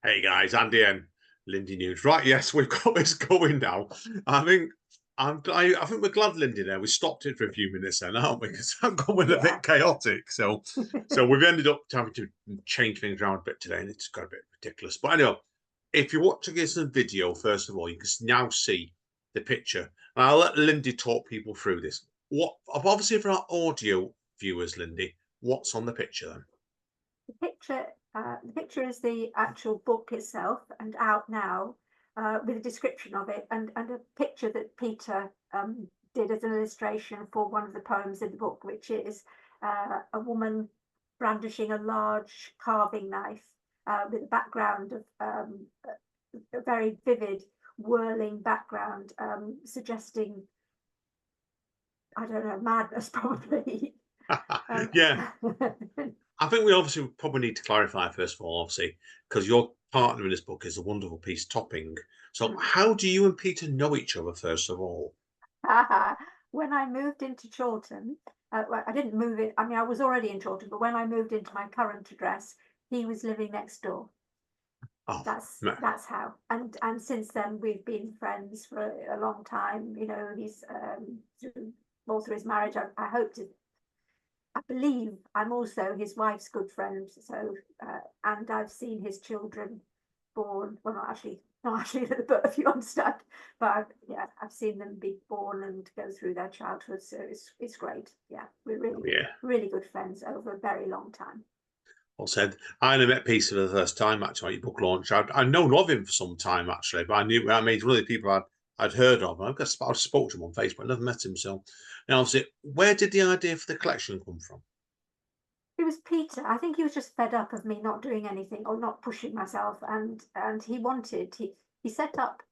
Hey guys, Andy and Lindy Newns. Right, yes, we've got this going now. I think I think we're glad, Lindy. There, we stopped it for a few minutes then, aren't we? Because I'm going a Yeah. bit chaotic. So we've ended up having to change things around a bit today, and it's got a bit ridiculous. But anyway, if you're watching this in video, first of all, you can now see the picture. And I'll let Lindy talk people through this. What obviously for our audio viewers, Lindy, what's on the picture then? The picture is the actual book itself and out now, with a description of it and a picture that Peter did as an illustration for one of the poems in the book, which is a woman brandishing a large carving knife, with a background of a very vivid whirling background, suggesting, I don't know, madness probably. um, Yeah, I think we obviously probably need to clarify first of all, obviously, because your partner in this book is a wonderful piece topping. So, how do you and Peter know each other first of all? When I moved into Chorlton, well, I didn't move it. I mean, I was already in Chorlton, but when I moved into my current address, he was living next door. Oh, That's how. And since then, we've been friends for a long time. You know, he's all through his marriage. I hope to. I believe I'm also his wife's good friend. So, and I've seen his children born. Well, not actually, but if you understand. But yeah, I've seen them be born and go through their childhood. So it's great. Yeah, we're oh yeah. really good friends over a very long time. Well said. I only met Peter for the first time actually at your book launch. I'd known of him for some time actually, but I mean, one of the people I'd heard of. I spoke to him on Facebook, never met him. So, now, obviously, where did the idea for the collection come from? It was Peter. I think he was just fed up of me not doing anything or not pushing myself, and he set up.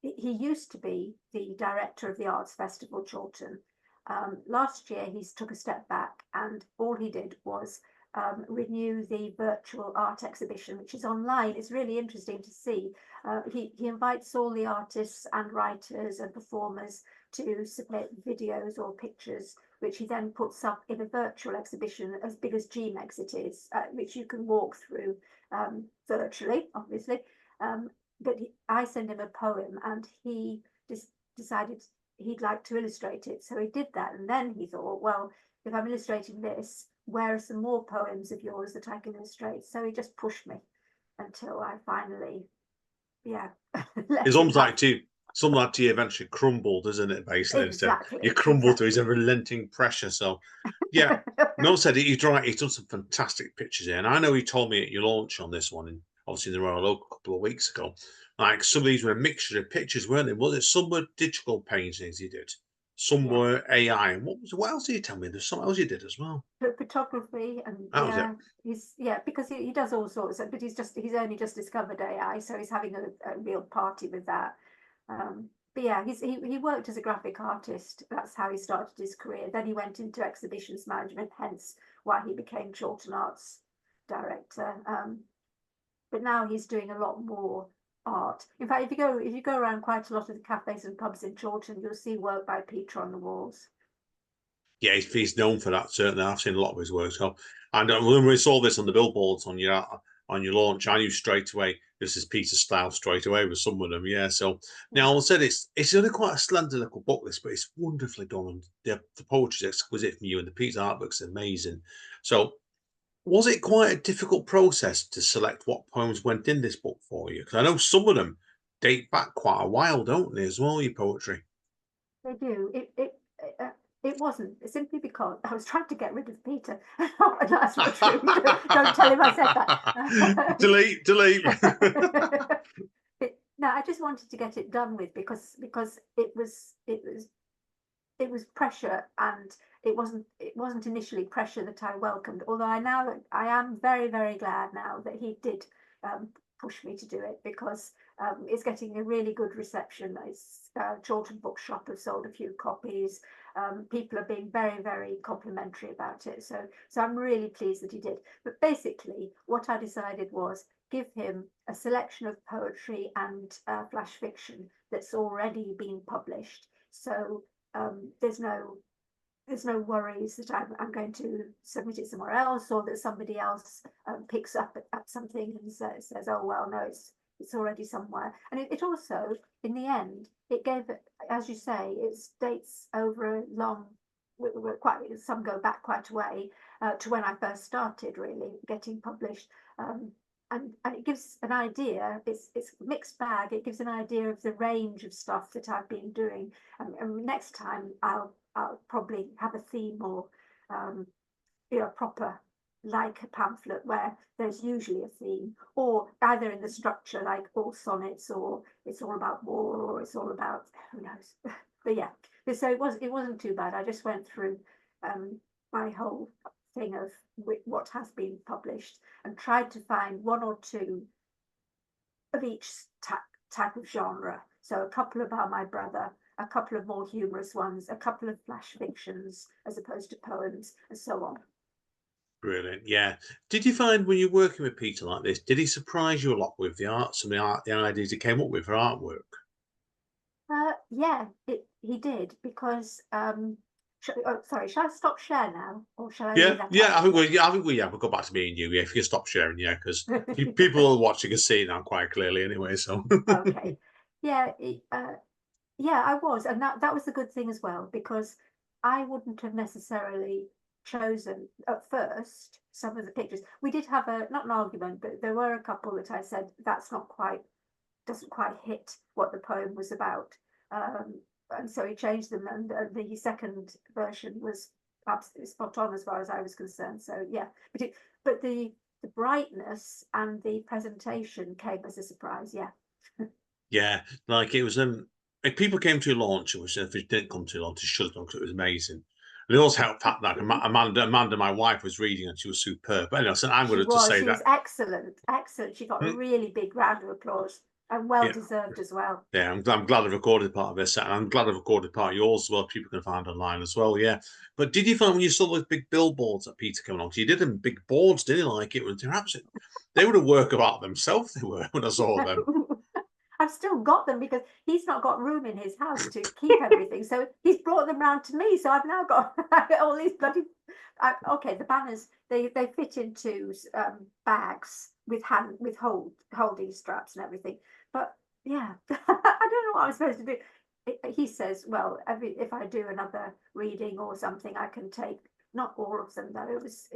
He used to be the director of the Arts Festival Chorlton. Last year, he took a step back, and all he did was renew the virtual art exhibition, which is online. It's really interesting to see. He invites all the artists and writers and performers to submit videos or pictures, which he then puts up in a virtual exhibition as big as GMEX it is, which you can walk through virtually, obviously. But I send him a poem, and he just decided he'd like to illustrate it. So he did that, and then he thought, well, if I'm illustrating this, where are some more poems of yours that I can illustrate? So he just pushed me until I finally, yeah, It's let him almost have. like to something like to eventually crumbled, isn't it? Basically, so you Exactly, crumble to his exactly. unrelenting pressure. So, yeah. No said it. He's done some fantastic pictures here, and I know he told me at your launch on this one, and obviously in the Royal Oak a couple of weeks ago. Like some of these were a mixture of pictures, weren't they? Was it some were digital paintings he did, some Yeah. were AI, and what else did you tell me? There's something else you did as well. Photography, and That was it. yeah, because he does all sorts of, but he's only just discovered AI, so he's having a real party with that. But yeah, he worked as a graphic artist. That's how he started his career. Then he went into exhibitions management, hence why he became Chorlton Arts director. But now he's doing a lot more art. In fact, if you go around quite a lot of the cafes and pubs in Chorlton, you'll see work by Peter on the walls. Yeah, he's known for that. Certainly, I've seen a lot of his work. So, and when we saw this on the billboards on your launch, I knew straight away this is Peter's style straight away with some of them. Yeah. So Yeah. now I said it's only quite a slender little book, this, but it's wonderfully done, and the poetry's exquisite from you, and the Peter artwork's amazing. So, was it quite a difficult process to select what poems went in this book for you? Because I know some of them date back quite a while, don't they? As well, your poetry. They do. It wasn't simply because I was trying to get rid of Peter. That's not true. Don't tell him I said that. delete, delete. No, I just wanted to get it done with because it was pressure, and it wasn't initially pressure that I welcomed. Although I am very glad now that he did push me to do it, because it's getting a really good reception. It's Chorlton Bookshop have sold a few copies. People are being very complimentary about it. So I'm really pleased that he did. But basically, what I decided was give him a selection of poetry and flash fiction that's already been published. So there's no there's no worries that I'm going to submit it somewhere else, or that somebody else picks up at something and says, oh well, no, it's already somewhere. And it also, in the end, it gave, as you say, it dates over a long, quite, some go back quite a way to when I first started really getting published. And it gives an idea. It's a mixed bag. It gives an idea of the range of stuff that I've been doing. And next time I'll probably have a theme, or proper, like a pamphlet where there's usually a theme, or either in the structure, like all sonnets, or it's all about war, or it's all about who knows. But yeah, so it wasn't too bad. I just went through my whole thing of what has been published and tried to find one or two of each type of genre. So a couple about my brother, a couple of more humorous ones, a couple of flash fictions as opposed to poems, and so on. Brilliant. Yeah. Did you find when you're working with Peter like this, did he surprise you a lot with the art, some of the ideas he came up with for artwork? Yeah, he did, because sorry, shall I stop share now, or shall I leave that Yeah. on? I think we'll go back to me and you. Yeah, if you stop sharing, yeah, because people who are watching can see now quite clearly anyway. So Okay, yeah, yeah, I was, and that was the good thing as well, because I wouldn't have necessarily chosen at first some of the pictures. We did have not an argument, but there were a couple that I said that's not quite, doesn't quite hit what the poem was about, and so he changed them, and the second version was absolutely spot on as far as I was concerned. So yeah, but the brightness and the presentation came as a surprise. Yeah. yeah, like it was if people came to your launch, which if it didn't come to your launch, it should have done because it was amazing. And it also helped that like Amanda, my wife, was reading and she was superb. But anyway, so I'm going to say She that. was excellent. She got a really big round of applause, and well Yeah, deserved as well. yeah, I'm glad I recorded part of this, and I'm glad I recorded part of yours as well. People can find online as well. Yeah, but did you find when you saw those big billboards that Peter came along? He did them big boards, didn't he? Like it was absolutely. They would have worked about themselves. They were when I saw them. I've still got them because he's not got room in his house to keep everything, so he's brought them round to me. So I've now got all these bloody. Okay, the banners they fit into bags with holding straps and everything. But yeah, I don't know what I'm supposed to do. He says, well, if I do another reading or something, I can take, not all of them though. It's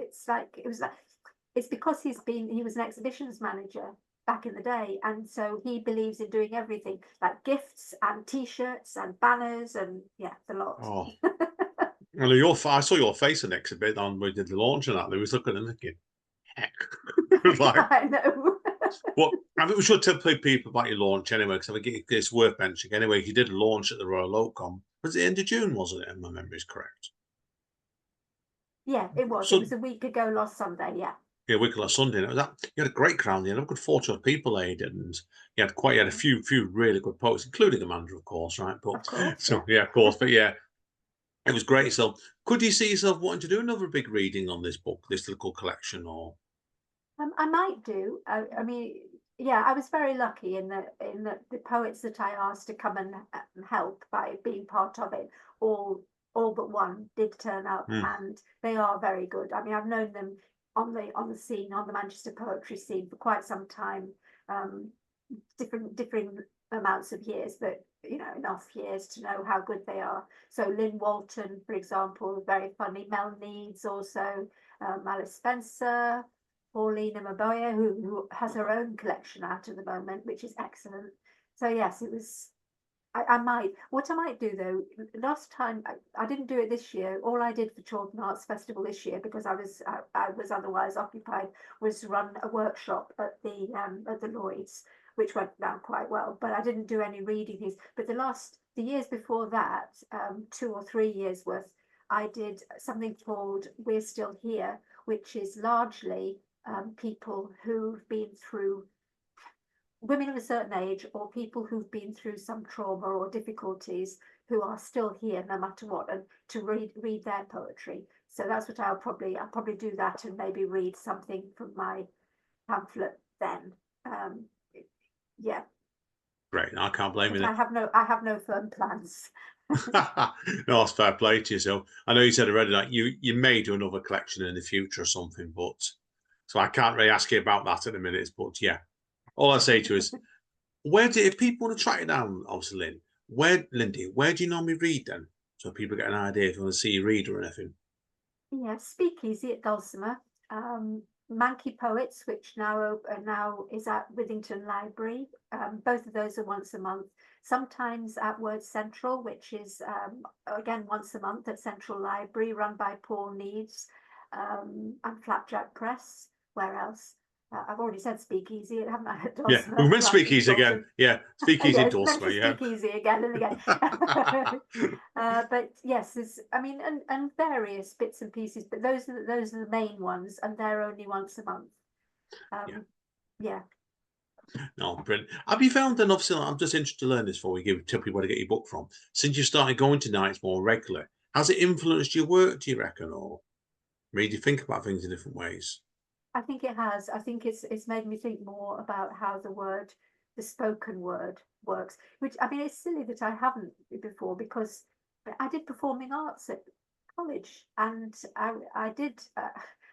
because he was an exhibitions manager back in the day, and so he believes in doing everything, like gifts and T-shirts and banners, and yeah, the lot. Oh, well, I saw your face in the exhibit on we did the launch and that. They was looking and thinking, heck, like, I know. well, I think we should tell people about your launch anyway, because I think it's worth mentioning anyway. You did a launch at the Royal Oakcom. Was it end of June? Wasn't it? If my memory is correct. Yeah, it was. So It was a week ago last Sunday. Yeah. yeah, week last Sunday. And it was that you had a great crowd. You had a good 40 people there, and you had a few really good poets, including Amanda, of course, right? But Of course. so yeah, of course, but yeah, it was great. So could you see yourself wanting to do another big reading on this book, this little collection, or? I might do. I mean, yeah, I was very lucky in that the poets that I asked to come and help by being part of it, all but one did turn up, and they are very good. I mean, I've known them on the scene, on the Manchester poetry scene for quite some time, different amounts of years, but enough years to know how good they are. So Lynn Walton, for example, very funny. Mel Needs also, Alice Spencer, Paulina Maboya, who has her own collection out at the moment, which is excellent. So yes, it was. I might. What I might do though, last time I didn't do it this year. All I did for Chorlton Arts Festival this year, because I was otherwise occupied, was run a workshop at the Lloyd's, which went down quite well. But I didn't do any readings. But the years before that, 2 or 3 years worth, I did something called We're Still Here, which is largely people who've been through, women of a certain age, or people who've been through some trauma or difficulties, who are still here no matter what, and to read their poetry. So that's what I'll probably do that, and maybe read something from my pamphlet then. Yeah. Great, I can't blame you. I have no firm plans. No, it's fair play to you. So I know you said already that you may do another collection in the future or something, but so I can't really ask you about that at the minute. But yeah, all I say to you is, if people want to track it down, obviously, Lindy, where do you normally read then? So people get an idea if you want to see you read or anything. Yeah, Speakeasy at Dulcimer, Manky Poets, which now is at Withington Library. Both of those are once a month. Sometimes at Word Central, which is again once a month at Central Library, run by Paul Neves, and Flapjack Press. Where else? I've already said Speakeasy, haven't I? At Yeah, Dulcimer, we went right, Speakeasy again. Chorlton. Yeah, Speakeasy Yes, Dulcimer. mention Yeah. Speakeasy again and again. But yes, there's, I mean, and various bits and pieces, but those are the main ones, and they're only once a month. Yeah. No, brilliant. Have you found, and obviously, I'm just interested to learn this before we tell people where to get your book from. Since you started going to nights more regularly, has it influenced your work, do you reckon, or made you think about things in different ways? I think it has. I think it's made me think more about how the spoken word works. Which, I mean, it's silly that I haven't before, because I did performing arts at college, and I did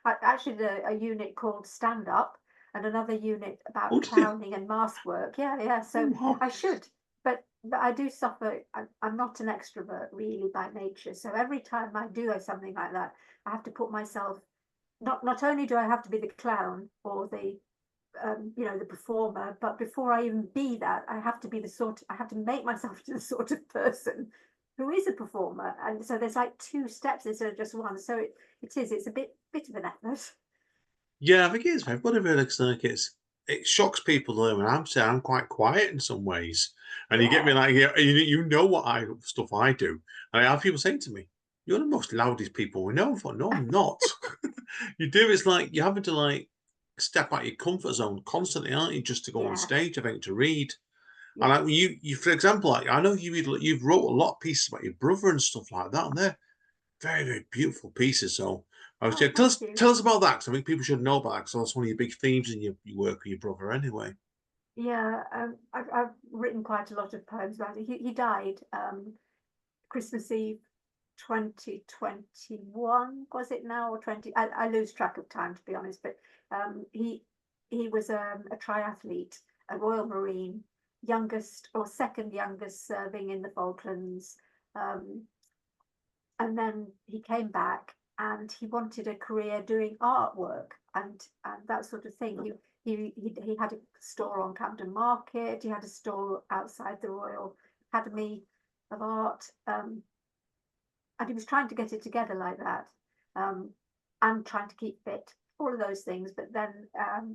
actually a unit called Stand Up, and another unit about Oh, dear. clowning and mask work. Yeah. So Oh, I should, but I do suffer. I'm not an extrovert really by nature, so every time I do something like that, I have to put myself. Not only do I have to be the clown or the the performer, but before I even be that, I have to be I have to make myself to the sort of person who is a performer. And so there's like two steps instead of just one. So it's a bit of an effort. yeah, I think it is. Whatever it looks like, it shocks people though. And I'm quite quiet in some ways, and you get me Yeah, like, yeah, you know what stuff I do, and I have people saying to me, "You're the most loudest people we know." I thought, no, I'm not. You do. It's like you're having to like step out your comfort zone constantly, aren't you? Just to go on yeah, stage, I think, to read. And yeah. like you, for example, like I know you've wrote a lot of pieces about your brother and stuff like that, and they're very, very beautiful pieces. So I was Oh, yeah, thank you. tell us about that, because I think people should know about that, because that's one of your big themes in your work with your brother anyway. Yeah, I've written quite a lot of poems about it. He died Christmas Eve 2021, was it now, or 20? I lose track of time, to be honest, but he was a triathlete, a Royal Marine, youngest or second youngest serving in the Falklands. Um, and then he came back and he wanted a career doing artwork and that sort of thing. He had a store on Camden Market. He had a store outside the Royal Academy of Art, and he was trying to get it together like that, and trying to keep fit, all of those things. But then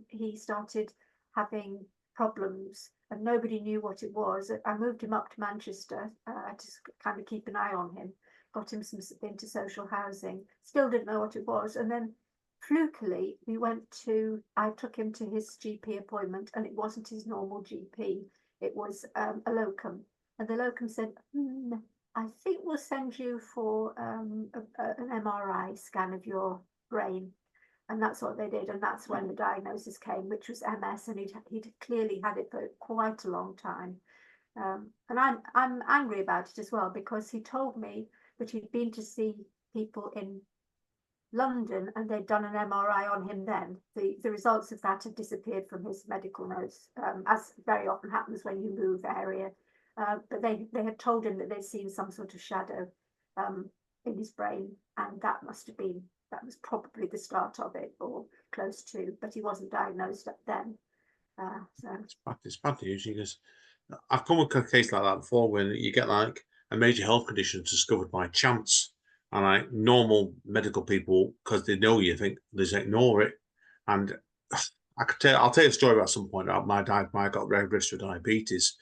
he started having problems, and nobody knew what it was. I moved him up to Manchester to kind of keep an eye on him, got him into social housing, still didn't know what it was. And then flukily, I took him to his GP appointment, and it wasn't his normal GP, it was a locum. And the locum said, I think we'll send you for an MRI scan of your brain. And that's what they did. And that's when the diagnosis came, which was MS. And he'd clearly had it for quite a long time. And I'm angry about it as well, because he told me that he'd been to see people in London and they'd done an MRI on him then. The results of that had disappeared from his medical notes, as very often happens when you move area. But they had told him that they'd seen some sort of shadow in his brain, and that was probably the start of it, or close to, but he wasn't diagnosed then. So It's bad news, because I've come across a case like that before, when you get like a major health condition discovered by chance, and like normal medical people, because they know you, think they just ignore it. And I'll tell you a story about some point. My dad, I got registered with diabetes.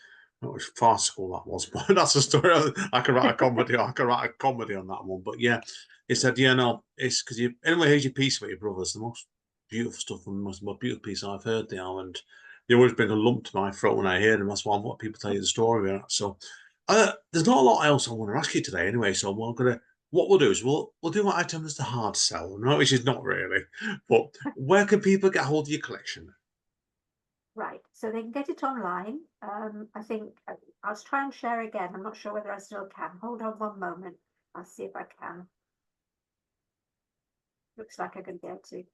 It was farcical, that was, but that's a story. I can write a comedy. I can write a comedy on that one. But yeah, he said, yeah, no, it's because you. Anyway, here's your piece about your brothers. The most beautiful stuff, and the most beautiful piece I've heard now. And they always bring a lump to my throat when I hear them. That's why I want people to tell you the story about. So there's not a lot else I want to ask you today, anyway. So what we'll do is we'll do what I term as the hard sell, right? Which is not really. But where can people get hold of your collection? Right, so they can get it online. I think I'll try and share again. I'm not sure whether I still can. Hold on one moment. I'll see if I can. Looks like I'm going to be able to.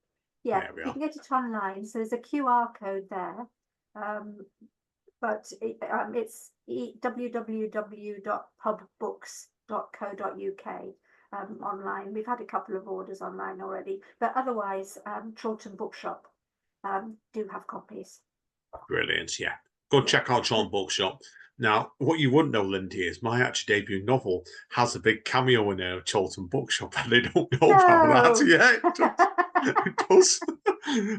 Yeah, There we you are. can get it online. So there's a QR code there. But it's www.pubbooks.co.uk online. We've had a couple of orders online already, but otherwise, Chorlton Bookshop do have copies. Brilliant, yeah. Go check out Chorlton Bookshop. Now, what you wouldn't know, Lindy, is my actual debut novel has a big cameo in there of Chorlton Bookshop, and they don't know about that. Yeah, it does. It does.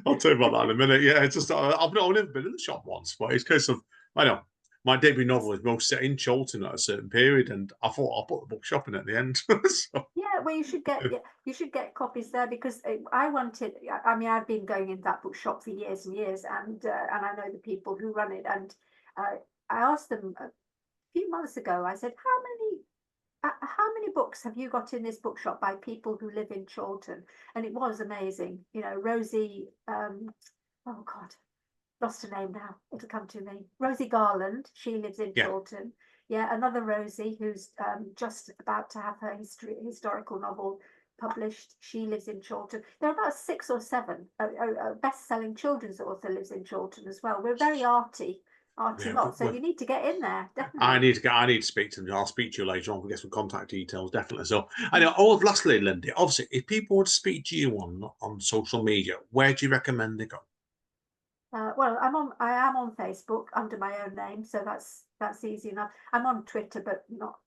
I'll tell you about that in a minute. Yeah, it's just I've never been in the shop once, but it's a case of I know my debut novel is most set in Chorlton at a certain period, and I thought I'll put the bookshop in at the end. So, Yeah, well, you should get copies there because I wanted. I mean, I've been going in that bookshop for years and years, and I know the people who run it. And I asked them a few months ago. I said, how many books have you got in this bookshop by people who live in Chorlton? And it was amazing. You know, Rosie. Oh God, lost her name now. It'll come to me. Rosie Garland. She lives in yeah, Chorlton. Yeah, another Rosie who's just about to have her historical novel published. She lives in Chorlton. There are about 6 or 7. A best-selling children's author lives in Chorlton as well. We're very arty yeah. lot. So you need to get in there, I definitely. need to speak to them. I'll speak to you later on. We'll get some contact details, definitely. So I know. Oh, lastly, Lindy, obviously, if people want to speak to you on social media, where do you recommend they go? Well, I am on Facebook under my own name, so that's easy enough. I'm on Twitter, but not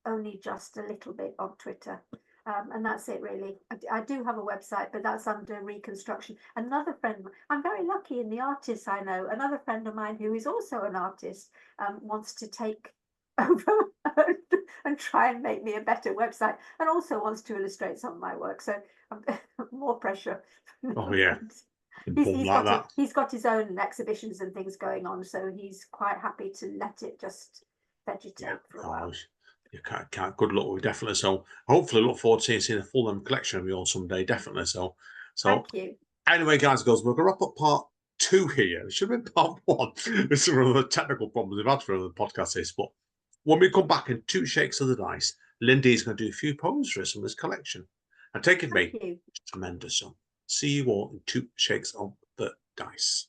only just a little bit on Twitter, and that's it really. I do have a website, but that's under reconstruction. Another friend, I'm very lucky in the artists I know. Another friend of mine who is also an artist wants to take over and try and make me a better website, and also wants to illustrate some of my work. So more pressure. Oh yeah, important like that. He's got his own exhibitions and things going on, so he's quite happy to let it just Yeah. vegetate for a Oh, while. you can't. Good luck with definitely. So hopefully, look forward to seeing a full collection of yours someday. Definitely. So Thank you. anyway, guys, girls, we're gonna wrap up part 2 here. It should have been part 1. There's some other technical problems we've had for the podcast. This, but when we come back in 2 shakes of the dice, Lindy's going to do a few poems for us from this collection. And take it Thank me, you. tremendous. So see you all in 2 shakes of the dice.